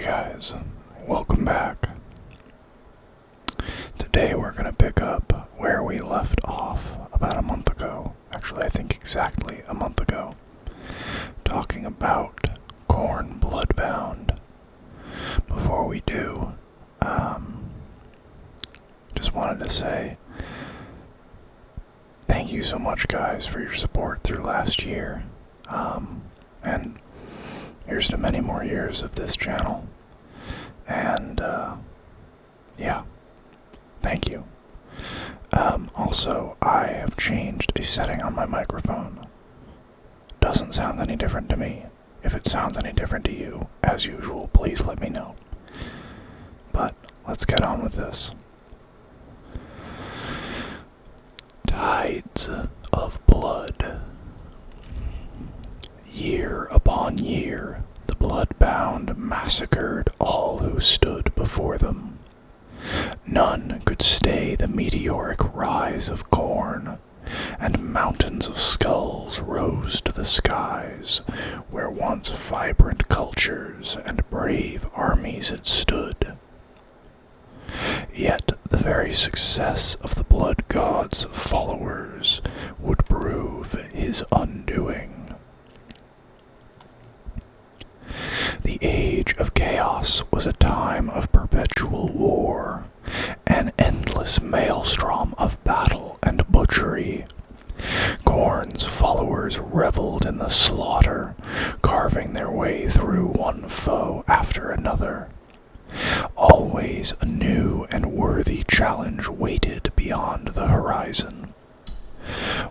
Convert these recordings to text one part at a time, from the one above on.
guys, welcome back. Today we're going to pick up where we left off about a month ago. Actually, I think exactly a month ago. Talking about Khorne Bloodbound. Before we do, just wanted to say thank you so much, guys, for your support through last year. And here's to many more years of this channel. And, yeah, thank you. Also, I have changed a setting on my microphone. Doesn't sound any different to me. If it sounds any different to you, as usual, please let me know. But, let's get on with this. Tides of blood. Year upon year, the Bloodbound massacred all who stood before them. None could stay the meteoric rise of Khorne, and mountains of skulls rose to the skies, where once vibrant cultures and brave armies had stood. Yet the very success of the Blood God's followers would prove his undoing. The Age of Chaos was a time of perpetual war, an endless maelstrom of battle and butchery. Khorne's followers reveled in the slaughter, carving their way through one foe after another. Always a new and worthy challenge waited beyond the horizon.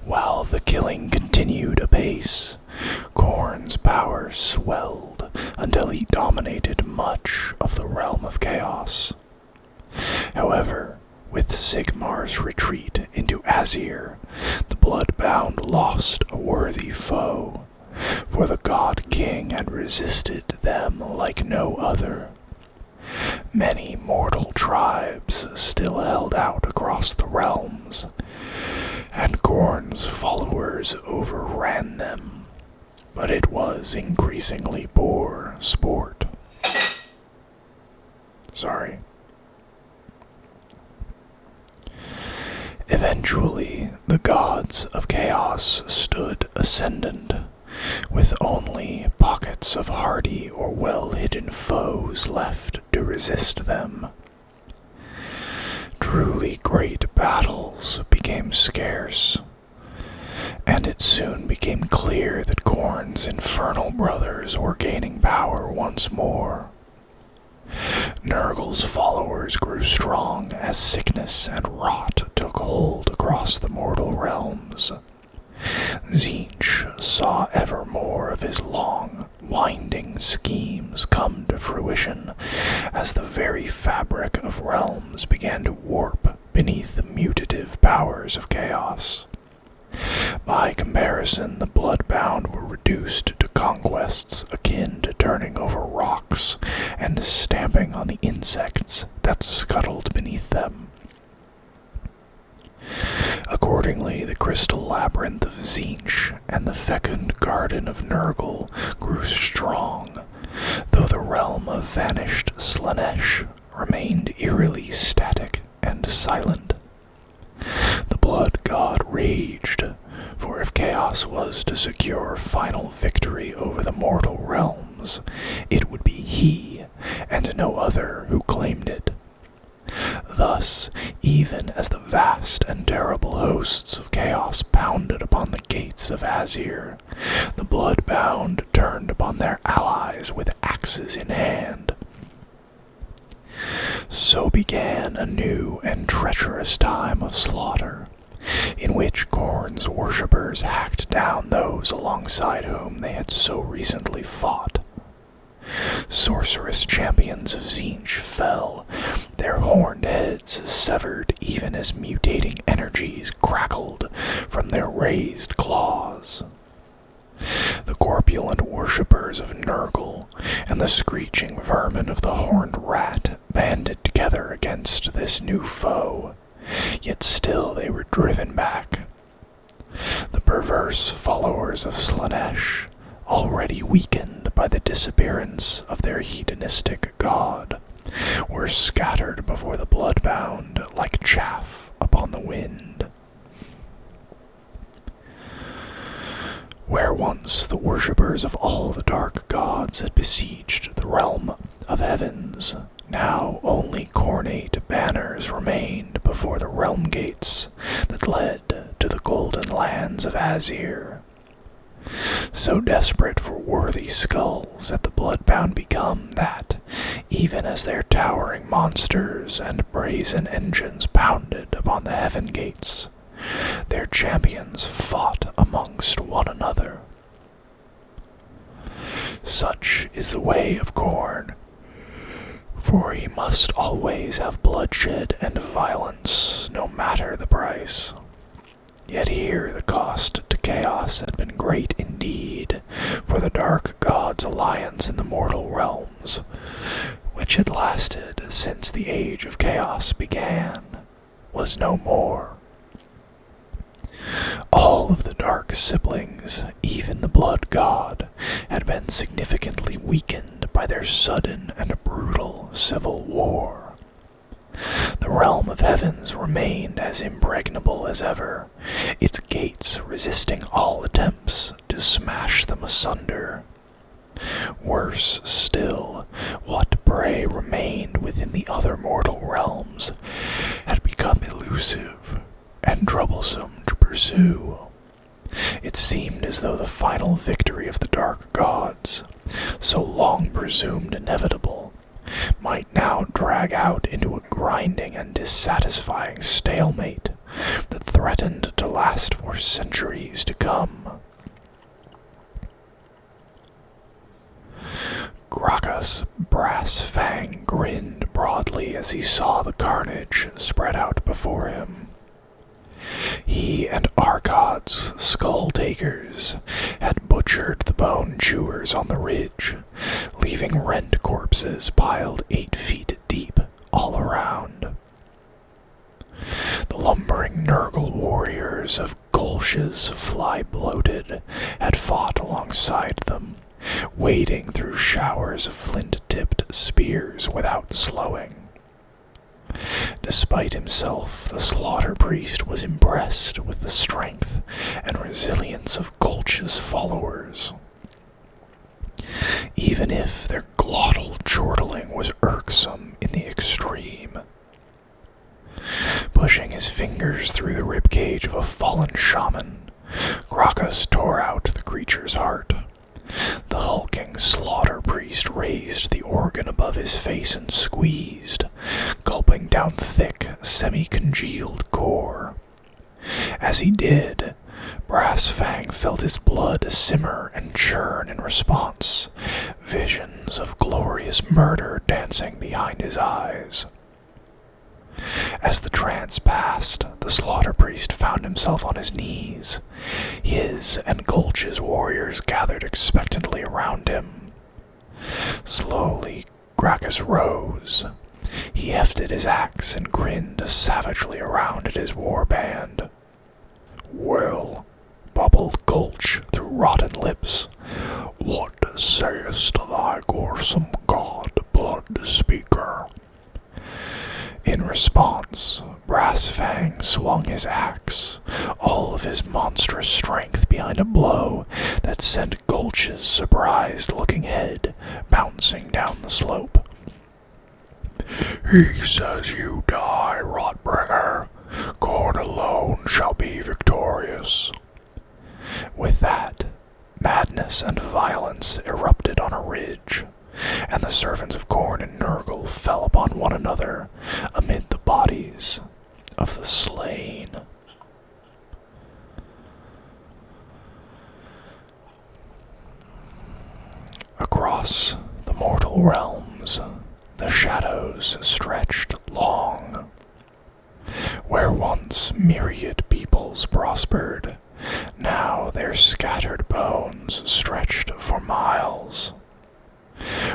While the killing continued apace, Khorne's power swelled until he dominated much of the realm of chaos. However, with Sigmar's retreat into Azir, the Bloodbound lost a worthy foe, for the God King had resisted them like no other. Many mortal tribes still held out across the realms, and Khorne's followers overran them, but it was increasingly poor sport. Sorry. Eventually, the gods of chaos stood ascendant, with only pockets of hardy or well-hidden foes left to resist them. Truly great battles became scarce, and it soon became clear that Khorne's infernal brothers were gaining power once more. Nurgle's followers grew strong as sickness and rot took hold across the mortal realms. Tzeentch saw ever more of his long, winding schemes come to fruition as the very fabric of realms began to warp beneath the mutative powers of chaos. By comparison, the Bloodbound were reduced to conquests akin to turning over rocks and stamping on the insects that scuttled beneath them. Accordingly, the crystal labyrinth of Tzeentch and the fecund garden of Nurgle grew strong, though the realm of vanished Slaanesh remained eerily static and silent. The Blood God raged, for if Chaos was to secure final victory over the mortal realms, it would be he, and no other, who claimed it. Thus, even as the vast and terrible hosts of Chaos pounded upon the gates of Azir, the Bloodbound turned upon their allies with axes in hand. So began a new and treacherous time of slaughter, in which Khorne's worshippers hacked down those alongside whom they had so recently fought. Sorcerous champions of Tzeentch fell, their horned heads severed even as mutating energies crackled from their raised claws. The corpulent worshippers of Nurgle and the screeching vermin of the horned rat banded together against this new foe, yet still they were driven back. The perverse followers of Slaanesh, already weakened by the disappearance of their hedonistic god, were scattered before the Bloodbound like chaff upon the wind. Where once the worshippers of all the dark gods had besieged the realm of heavens, now only cornate banners remained before the realm gates that led to the golden lands of Azir. So desperate for worthy skulls had the Bloodbound become that, even as their towering monsters and brazen engines pounded upon the heaven gates, their champions fought amongst one another. Such is the way of Khorne, for he must always have bloodshed and violence, no matter the price. Yet here the cost to chaos had been great indeed, for the dark god's alliance in the mortal realms, which had lasted since the age of chaos began, was no more. All of the dark siblings, even the blood god, had been significantly weakened by their sudden and brutal civil war. The realm of heavens remained as impregnable as ever, its gates resisting all attempts to smash them asunder. Worse still, what prey remained within the other mortal realms had become elusive and troublesome to pursue. It seemed as though the final victory of the dark gods, so long presumed inevitable, might now drag out into a grinding and dissatisfying stalemate that threatened to last for centuries to come. Graka's brass fang grinned broadly as he saw the carnage spread out before him. He and Arkad's skull-takers had butchered the bone chewers on the ridge, leaving rent corpses piled 8 feet deep all around. The lumbering Nurgle warriors of Golsh's fly-bloated had fought alongside them, wading through showers of flint-tipped spears without slowing. Despite himself, the slaughter priest was impressed with the strength and resilience of Golsh's followers. Even if their glottal chortling was irksome in the extreme. Pushing his fingers through the ribcage of a fallen shaman, Grakas tore out the creature's heart. The hulking slaughter priest raised the organ above his face and squeezed, gulping down thick, semi-congealed gore. As he did, Brass Fang felt his blood simmer and churn in response, visions of glorious murder dancing behind his eyes. As the trance passed, the slaughter priest found himself on his knees. His and Golsh's warriors gathered expectantly around him. Slowly, Grakas rose. He hefted his axe and grinned savagely around at his warband. "Well," bubbled Golsh through rotten lips, "what sayest thy gorsome god, blood speaker?" In response, Brass Fang swung his axe, all of his monstrous strength behind a blow that sent Golsh's surprised-looking head bouncing down the slope. "He says you die, Rotbringer. Khorne alone shall be victorious." With that, madness and violence erupted on a ridge, and the servants of Khorne and Nurgle fell upon one another amid the bodies of the slain. Across the mortal realms, the shadows stretched long. Where once myriad peoples prospered, now their scattered bones stretched for miles.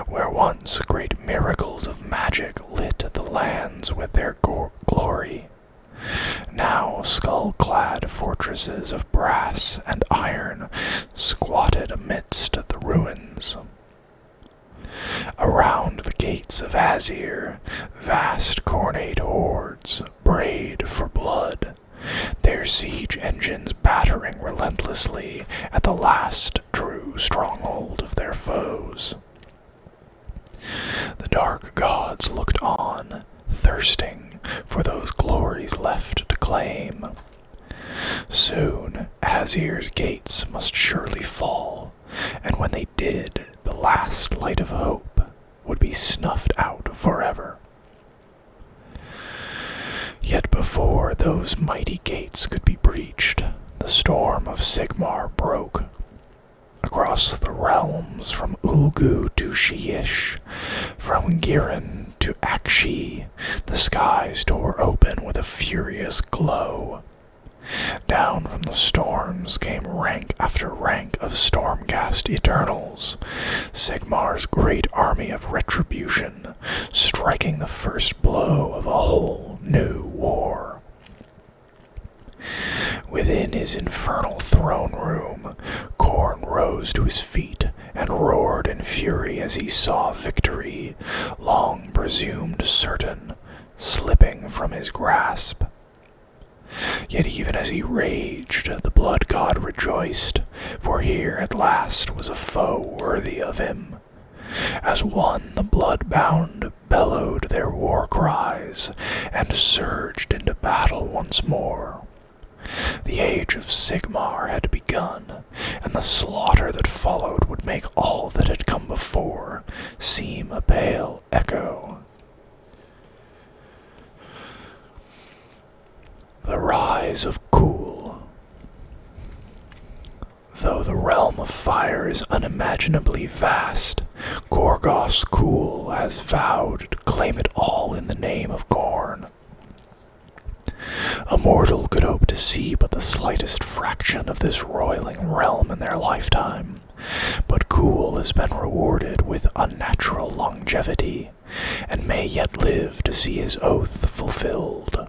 Where once great miracles of magic lit the lands with their glory, now skull-clad fortresses of brass and iron squatted amidst the ruins. gates of Azir, vast cornate hordes brayed for blood, their siege engines battering relentlessly at the last true stronghold of their foes. The dark gods looked on, thirsting for those glories left to claim. Soon, Azir's gates must surely fall, and when they did, the last light of hope would be snuffed out forever. Yet before those mighty gates could be breached, the storm of Sigmar broke. Across the realms from Ulgu to Shyish, from Giran to Akshi, the skies tore open with a furious glow. Down from the storms came rank after rank of stormcast Eternals, Sigmar's great army of retribution, striking the first blow of a whole new war. Within his infernal throne room, Khorne rose to his feet and roared in fury as he saw victory, long presumed certain, slipping from his grasp. Yet even as he raged, the blood god rejoiced, for here at last was a foe worthy of him. As one, the Bloodbound bellowed their war cries and surged into battle once more. The age of Sigmar had begun, and the slaughter that followed would make all that had come before seem a pale echo. The rise of Khul. Though the realm of fire is unimaginably vast, Gorgos Khul has vowed to claim it all in the name of Khorne. A mortal could hope to see but the slightest fraction of this roiling realm in their lifetime, but Khul has been rewarded with unnatural longevity, and may yet live to see his oath fulfilled.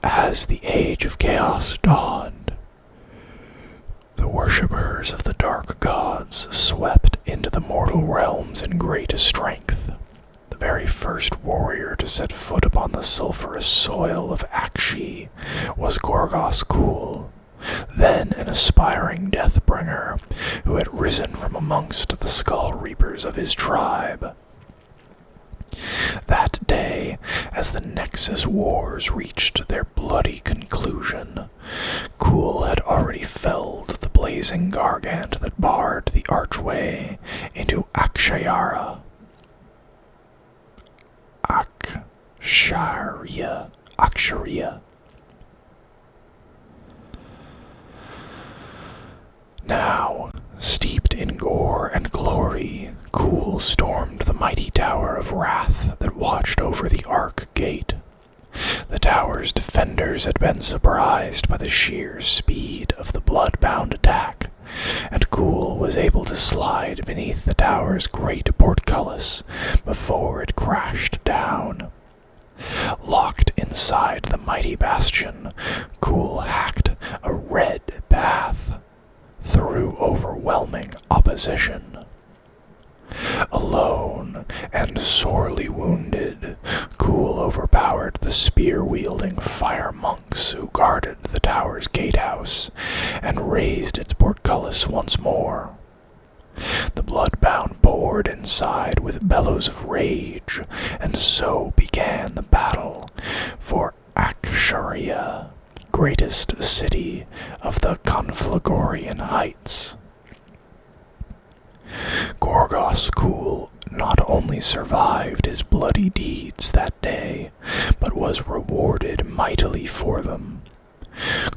As the age of chaos dawned, the worshippers of the dark gods swept into the mortal realms in great strength. The very first warrior to set foot upon the sulphurous soil of Akshi was Gorgos Khul, then an aspiring Deathbringer who had risen from amongst the skull reapers of his tribe. That day, as the Nexus Wars reached their bloody conclusion, Khul had already felled the blazing gargant that barred the archway into Akshaya. Aksharia. Now, steeped in gore and glory, Khul stormed the mighty Tower of Wrath that watched over the Ark Gate. The tower's defenders had been surprised by the sheer speed of the Bloodbound attack, and Khul was able to slide beneath the tower's great portcullis before it crashed down. Locked inside the mighty bastion, Khul hacked a red path through overwhelming opposition. Alone and sorely wounded, Khul overpowered the spear-wielding fire monks who guarded the tower's gatehouse and raised its portcullis once more. The Bloodbound poured inside with bellows of rage, and so began the battle for Aksharia, greatest city of the Conflagorian Heights. Gorgos Khul not only survived his bloody deeds that day, but was rewarded mightily for them.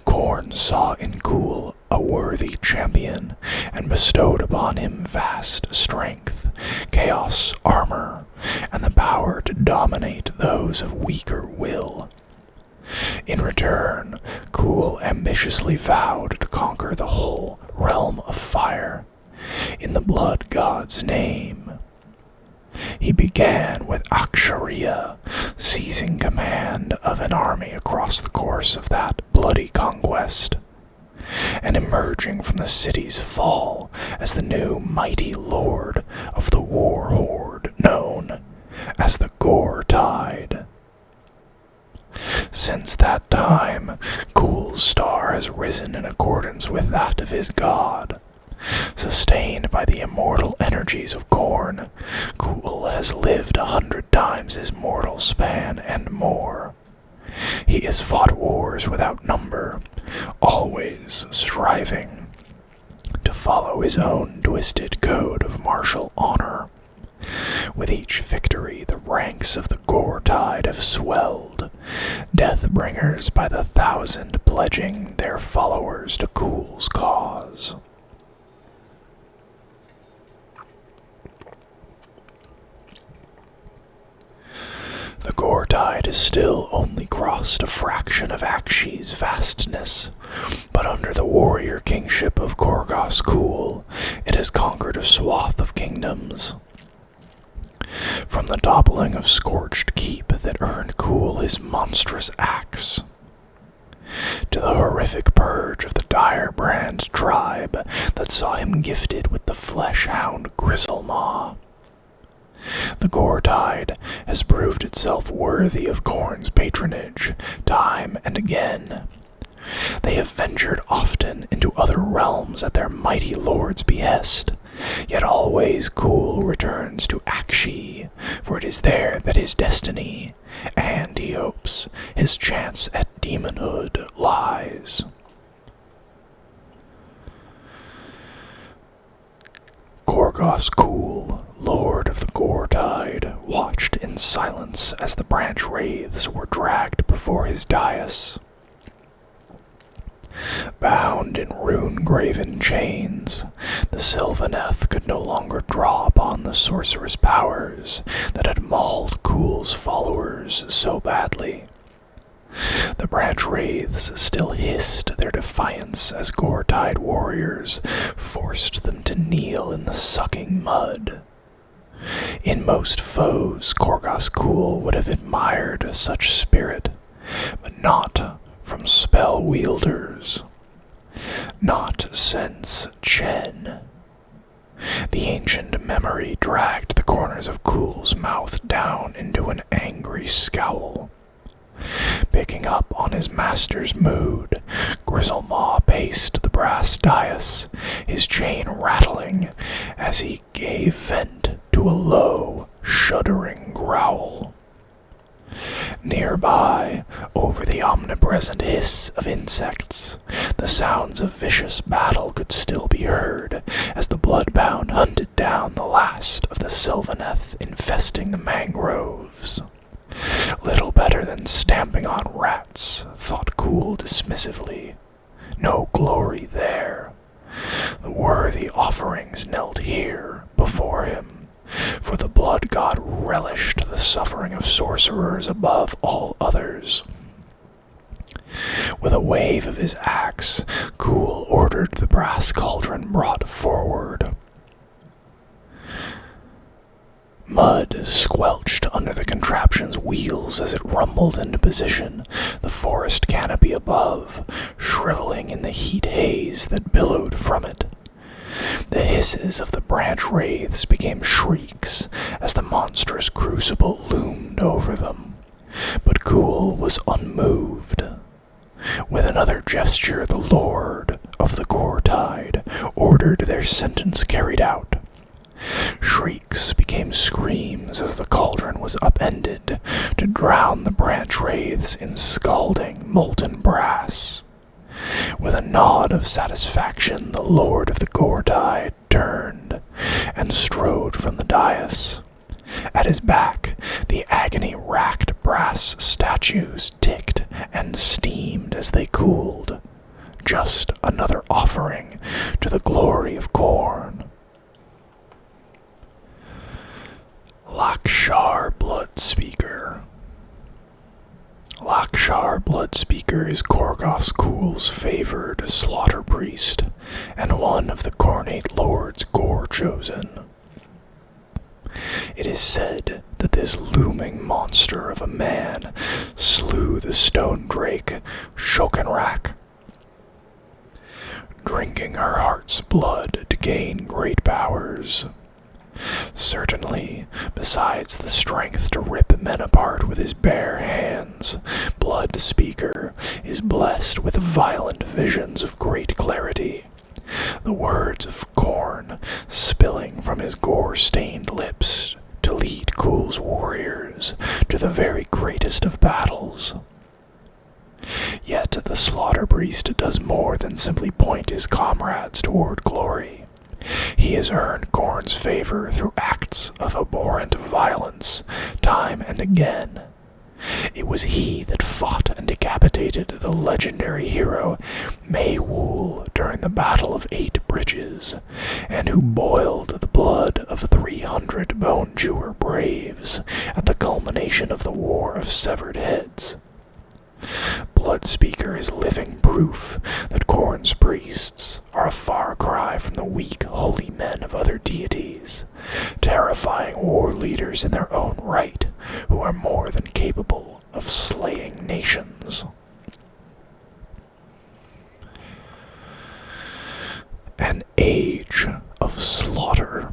Khorne saw in Khul a worthy champion, and bestowed upon him vast strength, chaos armor, and the power to dominate those of weaker will. In return, Khul ambitiously vowed to conquer the whole realm of fire, in the blood god's name. He began with Aksharia, seizing command of an army across the course of that bloody conquest. and emerging from the city's fall as the new mighty lord of the war horde known as the Gore Tide. Since that time, Ghoul's star has risen in accordance with that of his god. Sustained by the immortal energies of Khorne, Ghoul has lived 100 times his mortal span and more. He has fought wars without number, always striving to follow his own twisted code of martial honor. With each victory, the ranks of the Gore Tide have swelled, Deathbringers by the 1,000 pledging their followers to Ghoul's cause. The Gore Tide has still only crossed a fraction of Akshi's vastness, but under the warrior kingship of Khorne Bloodbound, it has conquered a swath of kingdoms. From the toppling of Scorched Keep that earned Ghoul his monstrous axe, to the horrific purge of the Direbrand tribe that saw him gifted with the flesh-hound Grizzlemaw. The Gore Tide has proved itself worthy of Khorne's patronage time and again. They have ventured often into other realms at their mighty lord's behest, yet always Ghoul returns to Akshi, for it is there that his destiny, and he hopes his chance at demonhood lies. Khorne, Lord of the Gore Tide, watched in silence as the branch wraiths were dragged before his dais. Bound in rune-graven chains, the Sylvaneth could no longer draw upon the sorcerous powers that had mauled Ghoul's followers so badly. The branch wraiths still hissed their defiance as Gore Tide warriors forced them to kneel in the sucking mud. In most foes, Khorne would have admired such spirit, but not from spell wielders. Not since Chen. The ancient memory dragged the corners of Ghoul's mouth down into an angry scowl. Picking up on his master's mood, Grizzlemaw paced the brass dais, his chain rattling as he gave vent to a low, shuddering growl. Nearby, over the omnipresent hiss of insects, the sounds of vicious battle could still be heard as the Bloodbound hunted down the last of the Sylvaneth infesting the mangroves. Little better than stamping on rats, thought Ghoul dismissively. No glory there. The worthy offerings knelt here, before him, for the blood god relished the suffering of sorcerers above all others. With a wave of his axe, Ghoul ordered the brass cauldron brought forward. Mud squelched under the contraption's wheels as it rumbled into position, the forest canopy above, shriveling in the heat haze that billowed from it. The hisses of the branch wraiths became shrieks as the monstrous crucible loomed over them, but Ghoul was unmoved. With another gesture, the Lord of the Gore Tide ordered their sentence carried out. Shrieks became screams as the cauldron was upended to drown the branch wraiths in scalding molten brass. With a nod of satisfaction, the Lord of the Gore Tide turned and strode from the dais. At his back, the agony-racked brass statues ticked and steamed as they cooled. Just another offering to the glory of Khorne. Laksha Bloodspeaker. Laksha Bloodspeaker is Khorne's favored slaughter priest, and one of the Khornate Lord's Gore Chosen. It is said that this looming monster of a man slew the stone drake Shokenrak. drinking her heart's blood to gain great powers. Certainly, besides the strength to rip men apart with his bare hands, Blood Speaker is blessed with violent visions of great clarity. The words of Khorne spilling from his gore-stained lips to lead Khul's warriors to the very greatest of battles. Yet the Slaughter Priest does more than simply point his comrades toward glory. He has earned Khorne's favor through acts of abhorrent violence, time and again. It was he that fought and decapitated the legendary hero Maywool during the Battle of 8 Bridges, and who boiled the blood of 300 Bone-Jewer braves at the culmination of the War of Severed Heads. Bloodspeaker is living proof that Khorne's priests are a far cry from the weak holy men of other deities, terrifying war leaders in their own right, who are more than capable of slaying nations. An age of slaughter.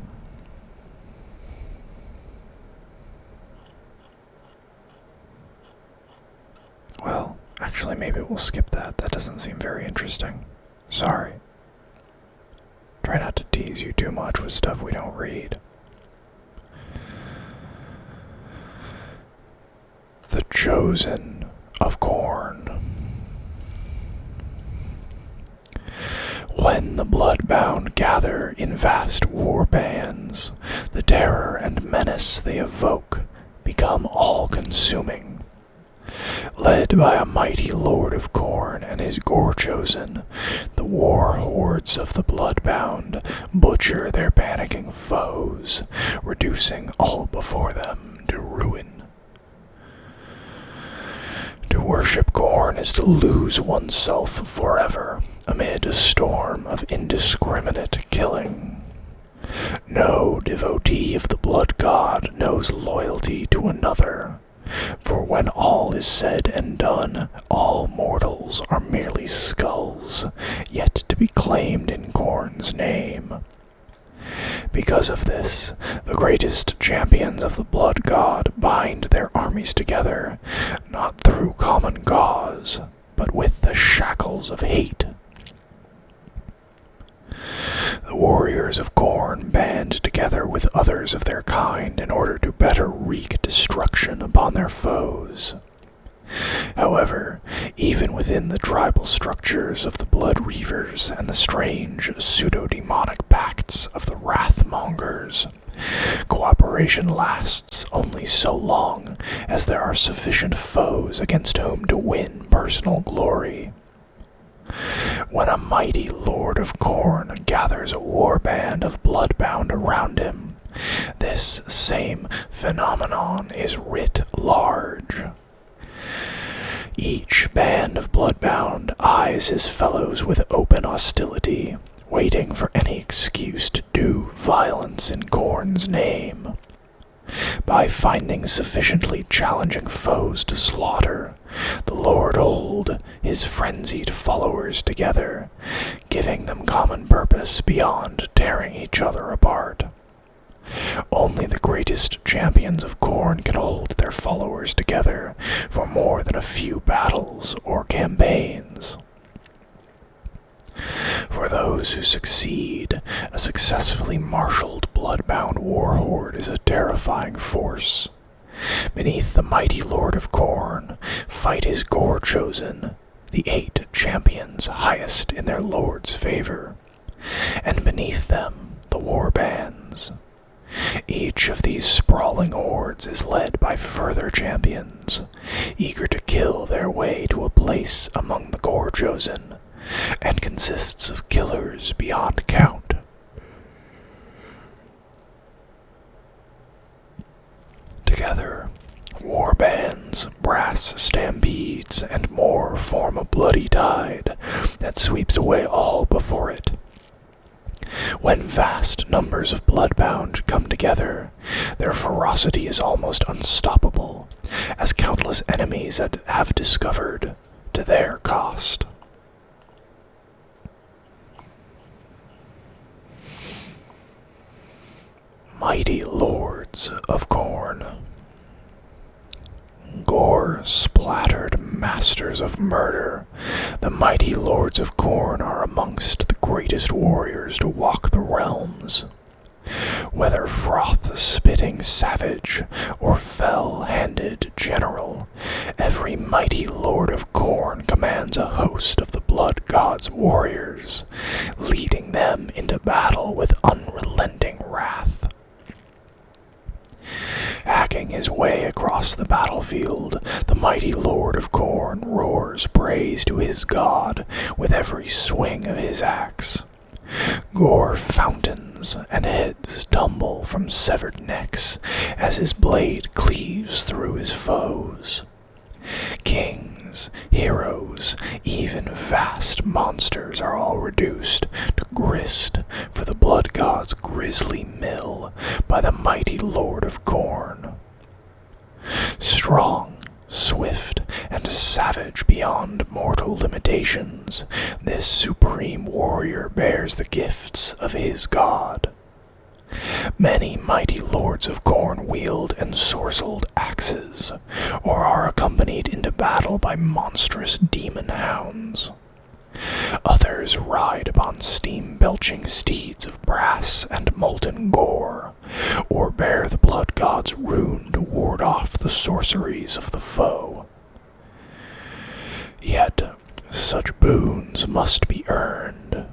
Well, actually, maybe we'll skip that. That doesn't seem very interesting. Sorry. Try not to tease you too much with stuff we don't read. The Chosen of Khorne. When the Bloodbound gather in vast war bands, the terror and menace they evoke become all-consuming. Led by a mighty Lord of Khorne and his Gore-Chosen, the war hordes of the Bloodbound butcher their panicking foes, reducing all before them to ruin. To worship Khorne is to lose oneself forever amid a storm of indiscriminate killing. No devotee of the Blood God knows loyalty to another, for when all is said and done, all mortals are merely skulls, yet to be claimed in Khorne's name. Because of this, the greatest champions of the Blood God bind their armies together, not through common cause, but with the shackles of hate. The warriors of Khorne band together with others of their kind in order to better wreak destruction upon their foes. However, even within the tribal structures of the Blood Reavers and the strange pseudo-demonic pacts of the Wrathmongers, cooperation lasts only so long as there are sufficient foes against whom to win personal glory. When a mighty Lord of Khorne gathers a warband of Bloodbound around him, this same phenomenon is writ large. Each band of Bloodbound eyes his fellows with open hostility, waiting for any excuse to do violence in Khorne's name. By finding sufficiently challenging foes to slaughter, the Lord hold his frenzied followers together, giving them common purpose beyond tearing each other apart. Only the greatest champions of Khorne can hold their followers together for more than a few battles or campaigns. For those who succeed, a successfully marshaled Bloodbound war horde is a terrifying force. Beneath the mighty Lord of Khorne fight his Gore-Chosen, the 8 champions highest in their lord's favor, and beneath them the war bands. Each of these sprawling hordes is led by further champions, eager to kill their way to a place among the Gore-Chosen, and consists of killers beyond count. Together, war bands, brass stampedes, and more form a bloody tide that sweeps away all before it. When vast numbers of Bloodbound come together, their ferocity is almost unstoppable, as countless enemies have discovered to their cost. mighty lords of Khorne. Gore-splattered masters of murder, the mighty lords of Khorne are amongst the greatest warriors to walk the realms. Whether froth-spitting savage or fell-handed general, every mighty lord of Khorne commands a host of the blood god's warriors, leading them into battle with unrelenting wrath. Hacking his way across the battlefield, the mighty lord of Khorne roars praise to his god with every swing of his axe. Gore fountains and heads tumble from severed necks as his blade cleaves through his foes. Kings, heroes, even vast monsters are all reduced to grist for the blood god's grisly mill by the mighty lord of Khorne. Strong, swift, and savage beyond mortal limitations, this supreme warrior bears the gifts of his god. Many mighty lords of Khorne wield ensorcelled axes, or are accompanied into battle by monstrous demon hounds. Others ride upon steam-belching steeds of brass and molten gore, or bear the blood god's rune to ward off the sorceries of the foe. Yet, such boons must be earned.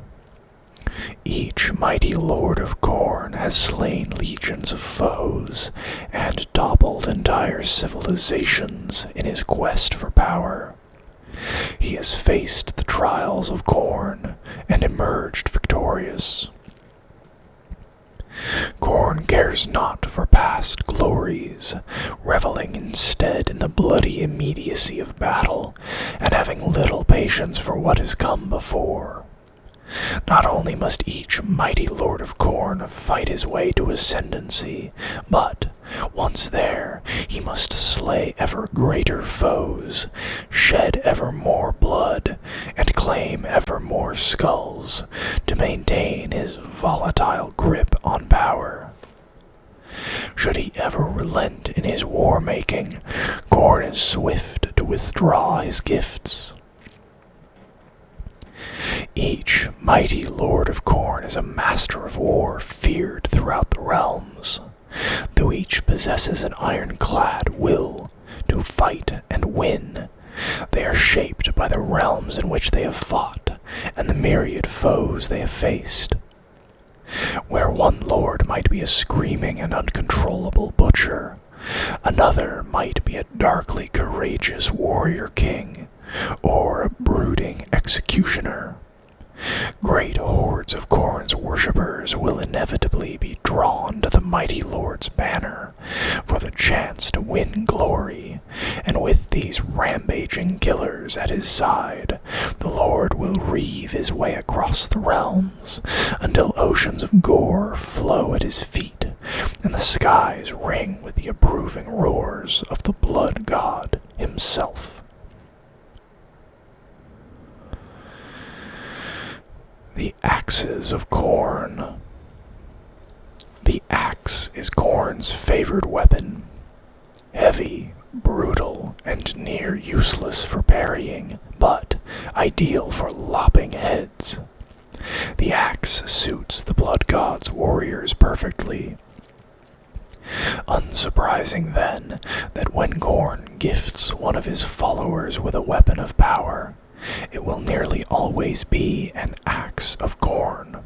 Each mighty lord of Khorne has slain legions of foes and toppled entire civilizations in his quest for power. He has faced the trials of Khorne and emerged victorious. Khorne cares not for past glories, reveling instead in the bloody immediacy of battle and having little patience for what has come before. Not only must each mighty lord of Khorne fight his way to ascendancy, but, once there, he must slay ever greater foes, shed ever more blood, and claim ever more skulls to maintain his volatile grip on power. Should he ever relent in his war-making, Khorne is swift to withdraw his gifts. Each mighty lord of Khorne is a master of war feared throughout the realms, though each possesses an ironclad will to fight and win. They are shaped by the realms in which they have fought and the myriad foes they have faced. Where one lord might be a screaming and uncontrollable butcher, another might be a darkly courageous warrior king, or a brooding executioner. Great hordes of Khorne's worshippers will inevitably be drawn to the mighty lord's banner for the chance to win glory, and with these rampaging killers at his side, the lord will reave his way across the realms until oceans of gore flow at his feet and the skies ring with the approving roars of the blood god himself. The Axes of Khorne. The axe is Khorne's favored weapon. Heavy, brutal, and near useless for parrying, but ideal for lopping heads. The axe suits the blood god's warriors perfectly. Unsurprising, then, that when Khorne gifts one of his followers with a weapon of power, it will nearly always be an axe of Khorne.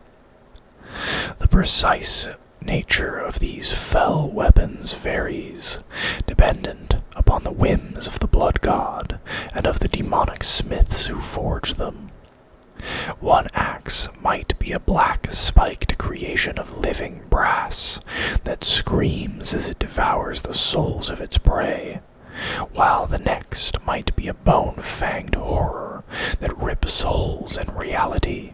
The precise nature of these fell weapons varies, dependent upon the whims of the blood god and of the demonic smiths who forge them. One axe might be a black spiked creation of living brass that screams as it devours the souls of its prey, while the next might be a bone-fanged horror that rips holes in reality,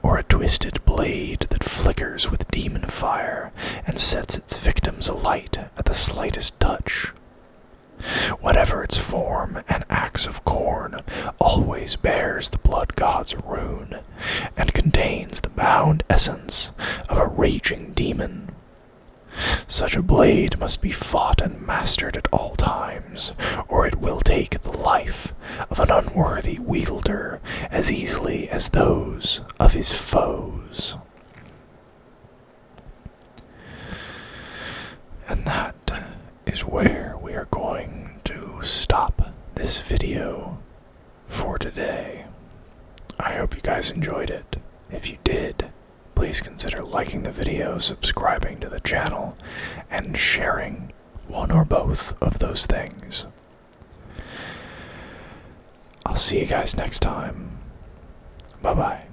or a twisted blade that flickers with demon fire and sets its victims alight at the slightest touch. Whatever its form, an axe of Khorne always bears the blood god's rune and contains the bound essence of a raging demon. Such a blade must be fought and mastered at all times, or it will take the life of an unworthy wielder as easily as those of his foes. And that is where we are going to stop this video for today. I hope you guys enjoyed it. If you did, please consider liking the video, subscribing to the channel, and sharing one or both of those things. I'll see you guys next time. Bye-bye.